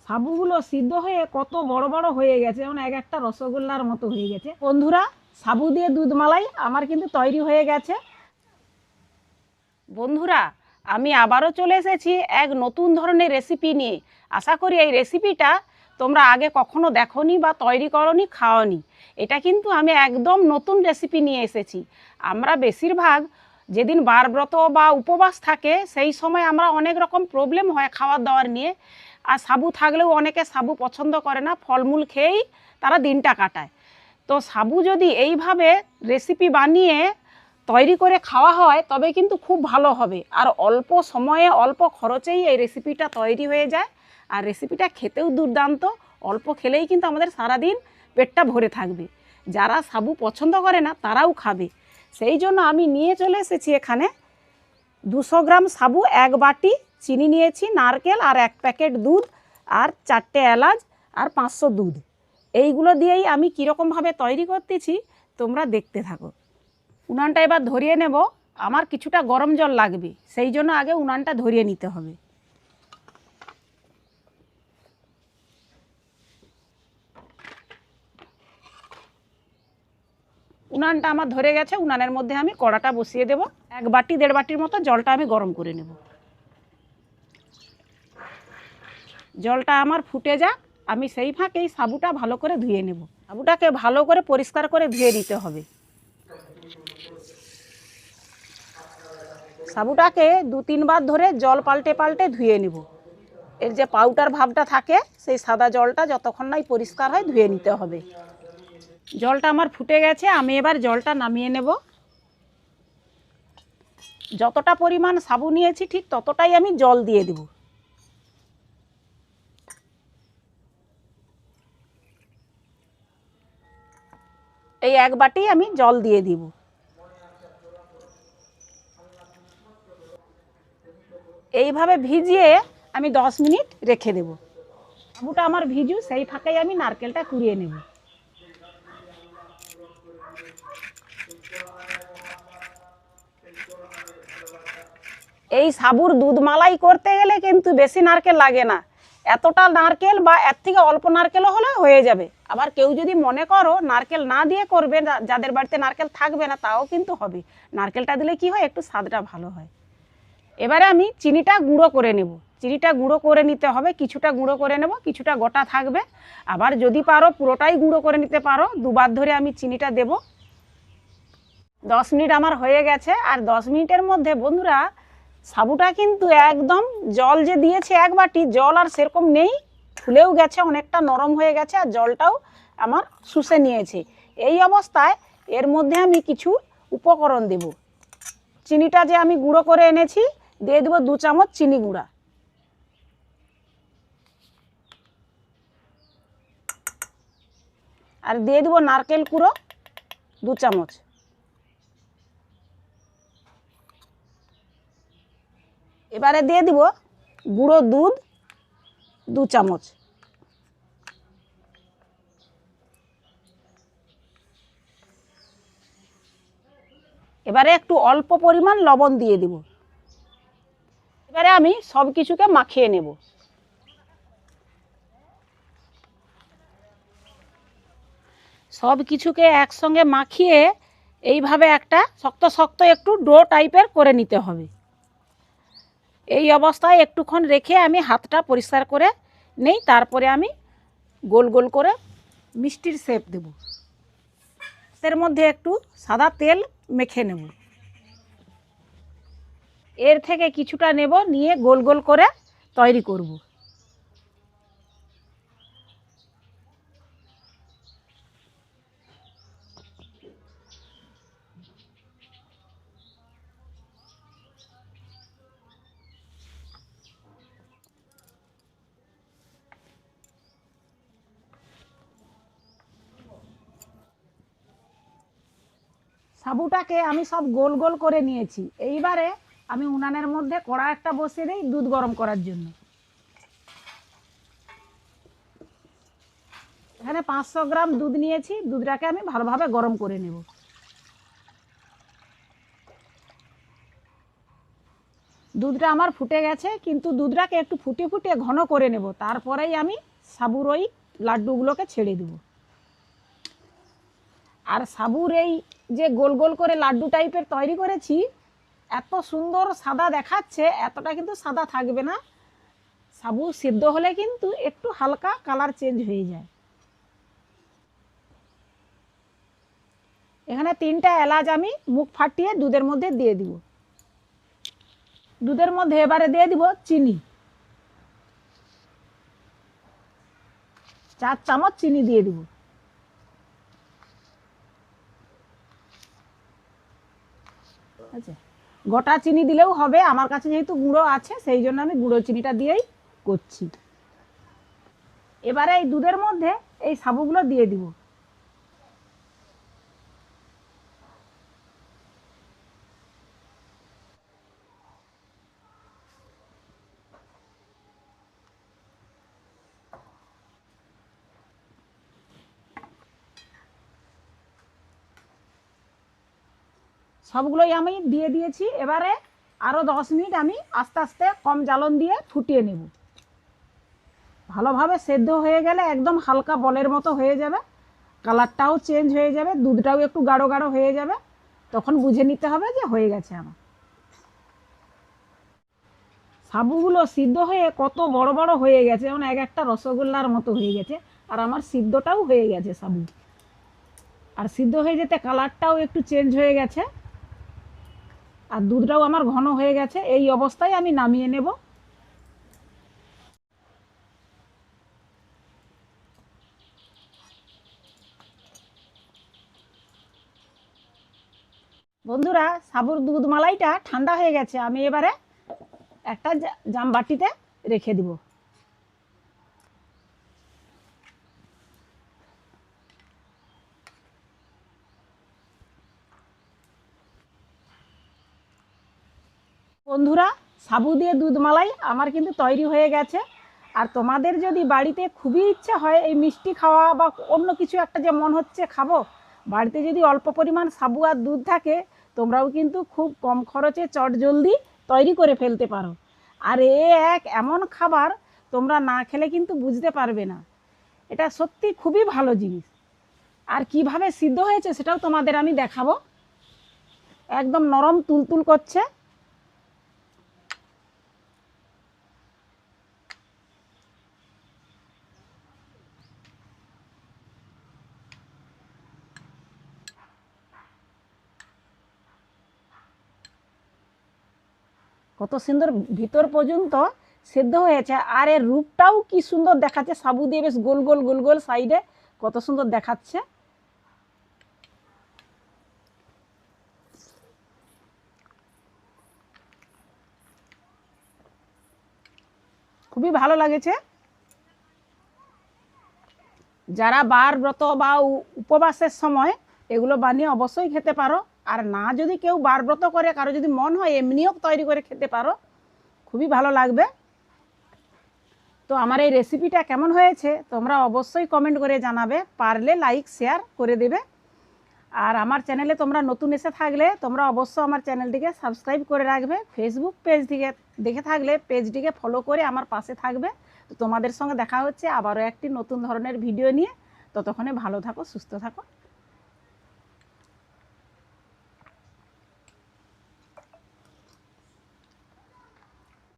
সাবুগুলো সিদ্ধ হয়ে কত বড় বড় হয়ে গেছে, যেমন এক একটা রসগোল্লার মতো হয়ে গেছে। বন্ধুরা, সাবু দিয়ে দুধ মালাই আমার কিন্তু তৈরি হয়ে গেছে। বন্ধুরা, আমি আবারও চলে এসেছি এক নতুন ধরনের রেসিপি নিয়ে। আশা করি এই রেসিপিটা তোমরা আগে কখনো দেখোনি বা তৈরি করোনি, খাওনি। এটা কিন্তু আমি একদম নতুন রেসিপি নিয়ে এসেছি। আমরা বেশিরভাগ যেদিন বারব্রত বা উপবাস থাকে সেই সময় আমরা অনেক রকম প্রবলেম হয় খাওয়ার দাওয়ার নিয়ে। আর সাবু থাকলেও অনেকে সাবু পছন্দ করে না, ফলমূল খেয়েই তারা দিনটা কাটায়। তো সাবু যদি এইভাবে রেসিপি বানিয়ে তৈরি করে খাওয়া হয় তবে কিন্তু খুব ভালো হবে, আর অল্প সময়ে অল্প খরচেই এই রেসিপিটা তৈরি হয়ে যায়। আর রেসিপিটা খেতেও দুর্দান্ত, অল্প খেলেই কিন্তু আমাদের সারাদিন পেটটা ভরে থাকবে। যারা সাবু পছন্দ করে না তারাও খাবে। সেই জন্য আমি নিয়ে চলে এসেছি এখানে 200 গ্রাম সাবু, 1 বাটি চিনি নিয়েছি, নারকেল আর 1 প্যাকেট দুধ আর 4টে এলাচ আর 500 দুধ। এইগুলো দিয়েই আমি কীরকমভাবে তৈরি করতেছি তোমরা দেখতে থাকো। উনানটা এবার ধরিয়ে নেব। আমার কিছুটা গরম জল লাগবে, সেই জন্য আগে উনানটা ধরিয়ে নিতে হবে। উনানটা আমার ধরে গেছে, উনানের মধ্যে আমি কড়াটা বসিয়ে দেব। 1 বাটি 1.5 বাটির মতো জলটা আমি গরম করে নেব। জলটা আমার ফুটে যাক, আমি সেই ফাঁকেই সাবুটা ভালো করে ধুয়ে নেব। সাবুটাকে ভালো করে পরিষ্কার করে ধুয়ে নিতে হবে। সাবুটাকে 2-3 বার ধরে জল পাল্টে পাল্টে ধুয়ে নেব। এর যে পাউডার ভাবটা থাকে সেই সাদা জলটা যতক্ষণ নাই পরিষ্কার হয় ধুয়ে নিতে হবে। জলটা আমার ফুটে গেছে, আমি এবার জলটা নামিয়ে নেব। যতটা পরিমাণ সাবু নিয়েছি ঠিক ততটাই আমি জল দিয়ে দেব। এই 1 বাটি আমি জল দিয়ে দিব। এইভাবে ভিজিয়ে আমি 10 মিনিট রেখে দেব। সাবুটা আমার ভিজু, সেই ফাঁকেই আমি নারকেলটা কুড়িয়ে নেব। এই সাবুর দুধ মালাই করতে গেলে কিন্তু বেশি নারকেল লাগে না, এতটা নারকেল বা এর থেকে অল্প নারকেলও হলে হয়ে যাবে। আবার কেউ যদি মনে করো নারকেল না দিয়ে করবে, যাদের বাড়িতে নারকেল থাকবে না তাও কিন্তু হবে। নারকেলটা দিলে কি হয়, একটু স্বাদটা ভালো হয়। এবারে আমি চিনিটা গুঁড়ো করে নেব। চিনিটা গুঁড়ো করে নিতে হবে, কিছুটা গুঁড়ো করে নেব, কিছুটা গোটা থাকবে। আবার যদি পারো পুরোটাই গুঁড়ো করে নিতে পারো। 2 বার ধরে আমি চিনিটা দেব। 10 মিনিট আমার হয়ে গেছে। আর 10 মিনিটের মধ্যে বন্ধুরা সাবুটা কিন্তু একদম, জল যে দিয়েছে 1 বাটি, জল আর সেরকম নেই, ফুলেও গেছে, অনেকটা নরম হয়ে গেছে, আর জলটাও আমার শুষে নিয়েছে। এই অবস্থায় এর মধ্যে আমি কিছু উপকরণ দেব। চিনিটা যে আমি গুঁড়ো করে এনেছি দিয়ে দেবো 2 চামচ চিনি গুঁড়া। আর দিয়ে দেবো নারকেল কুড়ো 2 চামচ। এবারে দিয়ে দিব গুঁড়ো দুধ 2 চামচ। এবারে একটু অল্প পরিমাণ লবণ দিয়ে দিব। এবারে আমি সব কিছুকে মাখিয়ে নেব। সব কিছুকে একসঙ্গে মাখিয়ে এইভাবে একটা শক্ত শক্ত একটু ডো টাইপের করে নিতে হবে। এই অবস্থায় একটুক্ষণ রেখে আমি হাতটা পরিষ্কার করে নেই, তারপরে আমি গোল গোল করে মিষ্টির শেপ দেব। এর মধ্যে একটু সাদা তেল মেখে নেব। এর থেকে কিছুটা নেব, নিয়ে গোল গোল করে তৈরি করব। সাবুটাকে আমি সব গোল গোল করে নিয়েছি। এইবারে আমি উনানের মধ্যে কড়া একটা বসিয়ে দিই দুধ গরম করার জন্য। এখানে 500 গ্রাম দুধ নিয়েছি, দুধটাকে আমি ভালোভাবে গরম করে নেব। দুধটা আমার ফুটে গেছে, কিন্তু দুধটাকে একটু ফুটিয়ে ফুটিয়ে ঘন করে নেব, তারপরেই আমি সাবুর ওই লাড্ডুগুলোকে ছেড়ে দেব। আর সাবুর এই যে গোল গোল করে লাড্ডু টাইপের তৈরি করেছি, এত সুন্দর সাদা দেখাচ্ছে, এতটা কিন্তু সাদা থাকবে না। সাবু সিদ্ধ হলে কিন্তু একটু হালকা কালার চেঞ্জ হয়ে যায়। এখানে 3টা এলাচ আমি মুখ ফাটিয়ে দুধের মধ্যে দিয়ে দিব। দুধের মধ্যে এবারে দিয়ে দিব চিনি, 4 চামচ চিনি দিয়ে দিব। আচ্ছা, গোটা চিনি দিলেও হবে, আমার কাছে যেহেতু গুঁড়ো আছে সেই জন্য আমি গুঁড়ো চিনিটা দিয়েই করছি। এবারে এই দুধের মধ্যে এই সাবুগুলো দিয়ে দিব। সবগুলোই আমি দিয়ে দিয়েছি। এবারে আরও 10 মিনিট আমি আস্তে আস্তে কম জ্বালন দিয়ে ফুটিয়ে নেব। ভালোভাবে সেদ্ধ হয়ে গেলে একদম হালকা বলের মতো হয়ে যাবে, কালারটাও চেঞ্জ হয়ে যাবে, দুধটাও একটু গাঢ় গাঢ় হয়ে যাবে, তখন বুঝে নিতে হবে যে হয়ে গেছে আমার। সাবুগুলো সিদ্ধ হয়ে কত বড় বড় হয়ে গেছে, যেমন এক একটা রসগোল্লার মতো হয়ে গেছে। আর আমার সিদ্ধটাও হয়ে গেছে সাবু, আর সিদ্ধ হয়ে যেতে কালারটাও একটু চেঞ্জ হয়ে গেছে, আর দুধটাও আমার ঘন হয়ে গেছে। এই অবস্থায় আমি নামিয়ে নেব। বন্ধুরা, সাবুর দুধ মালাইটা ঠান্ডা হয়ে গেছে, আমি এবারে একটা জাম বাটিতে রেখে দিব। বন্ধুরা, সাবু দিয়ে দুধ মালাই আমার কিন্তু তৈরি হয়ে গেছে। আর তোমাদের যদি বাড়িতে খুবই ইচ্ছা হয় এই মিষ্টি খাওয়া বা অন্য কিছু একটা যে মন হচ্ছে খাবো, বাড়িতে যদি অল্প পরিমাণ সাবু আর দুধ থাকে, তোমরাও কিন্তু খুব কম খরচে চটজলদি তৈরি করে ফেলতে পারো। আর এক এমন খাবার তোমরা না খেলে কিন্তু বুঝতে পারবে না, এটা সত্যি খুবই ভালো জিনিস। আর কিভাবে সিদ্ধ হয়েছে সেটাও তোমাদের আমি দেখাবো। একদম নরম তুলতুল করছে। কত সুন্দর ভিতর পর্যন্ত সেদ্ধ হয়েছে, আর এর রূপটাও কি সুন্দর দেখাচ্ছে, সাবু দিয়ে বেশ গোল গোল গোল গোল সাইডে কত সুন্দর দেখাচ্ছে। খুবই ভালো লাগেছে। যারা বার ব্রত বা উপবাসের সময় এগুলো বানিয়ে অবশ্যই খেতে পারো। আর না যদি কেউ বার ব্রত করে, কারো যদি মন হয় এমনিও তৈরি করে খেতে পারো, খুবই ভালো লাগবে। তো আমার এই রেসিপিটা কেমন হয়েছে তোমরা অবশ্যই কমেন্ট করে জানাবে, পারলে লাইক শেয়ার করে দেবে। আর আমার চ্যানেলে তোমরা নতুন এসে থাকলে তোমরা অবশ্যই আমার চ্যানেলটিকে সাবস্ক্রাইব করে রাখবে। ফেসবুক পেজ থেকে দেখে থাকলে পেজটিকে ফলো করে আমার পাশে থাকবে। তো তোমাদের সঙ্গে দেখা হচ্ছে আবারও একটি নতুন ধরনের ভিডিও নিয়ে। ততক্ষণে ভালো থাকো, সুস্থ থাকো।